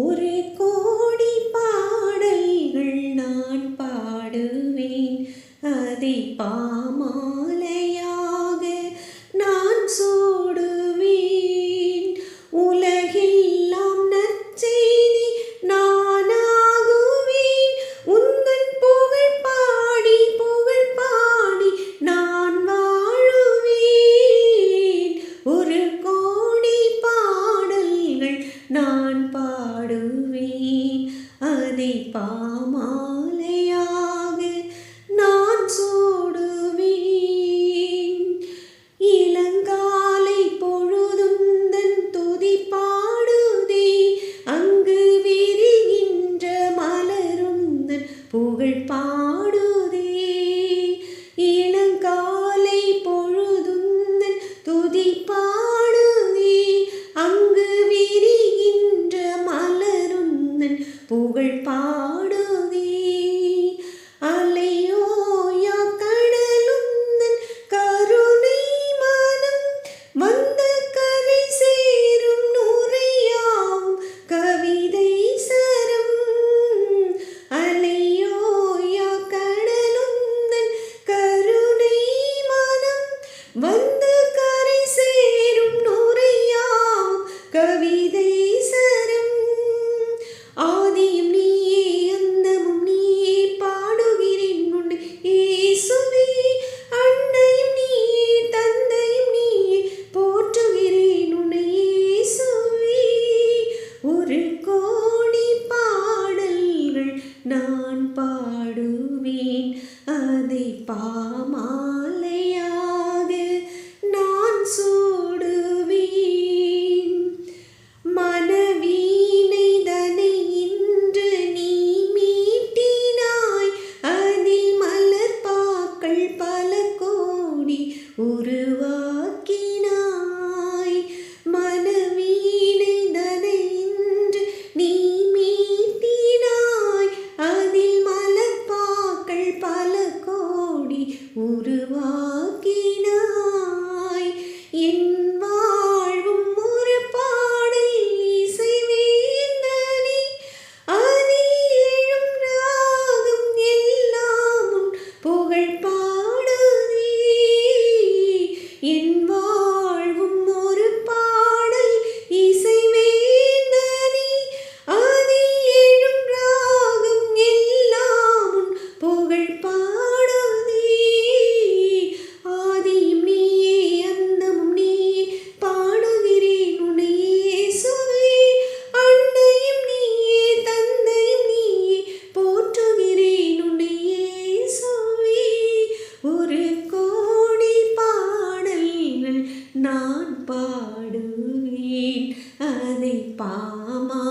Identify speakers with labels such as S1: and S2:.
S1: ஒரு கோடி பாடல்கள் நான் பாடுவேன், அதை பாமாலையாக நான் சூடுவேன். உலகெல்லாம் நற்செய்தி நானாகுவேன், உந்தன் புகழ் பாடி நான் வாழுவேன். ஒரு கோடி பாடல்கள் நான் பாடுவேன், அதை பாமாலையாக நான் சூடுவேன். இளங்காலை பொழுதுந்தன் துதி பாடுதே, அங்கு விரிகின்ற மலருந்தன் புகழ் பாடுதே. இளங்காலை பொழுதுந்தன் துதி பாடுதே, அங்கு விரிகின்ற மலருந்தன் புகழ் பாடுதே. அலையோயா கடலுந்தன் கருணை மனம் வந்த கரை சேரும் நுரையாவும் கவிதை சரம். அலையோயா கடலுந்தன் கருணை மனம் வந்த கரை சேரும் நுரையாவும் கவிதை சரம். ஆதியும் நீயே அந்தமும் நீயே, பாடுகிறேன் உன்னை இயேசுவே. அன்னையும் நீயே தந்தையும் நீயே, போற்றுகிறேன் உன்னை இயேசுவே. ஒரு கோடி பாடல்கள் நான் பாடுவேன், அதை பாமாலையாக நான் சூடுவேன். மனவீணை தனை இன்று நீ மீட்டினாய், அதில் மலர்பாக்கள் பல கோடி உருவாக்கினாய். மனவீணை தனை இன்று நீ மீட்டினாய், அதில் மலர்பாக்கள் பல கோடி உருவாக்கினாய். என் வாழ்வும் ஒரு பாடல் இசைவேந்தனே, அதில் எழும் ராகம் எல்லாம் உன் புகழ் பாடுதே. என் வாழ்வும் ஒரு பாடல் இசைவேந்தனே, அதில் எழும் ராகம் எல்லாம் உன் புகழ் பாடுதே. ஆதியும் நீயே அந்தமும் நீயே, பாடுகிறேன் உன்னை இயேசுவே. அன்னையும் நீயே தந்தையும் நீயே, போற்றுகிறேன் உன்னை இயேசுவே. ஒரு கோடி பாடல்கள் நான் பாடுவேன், அதை பாமா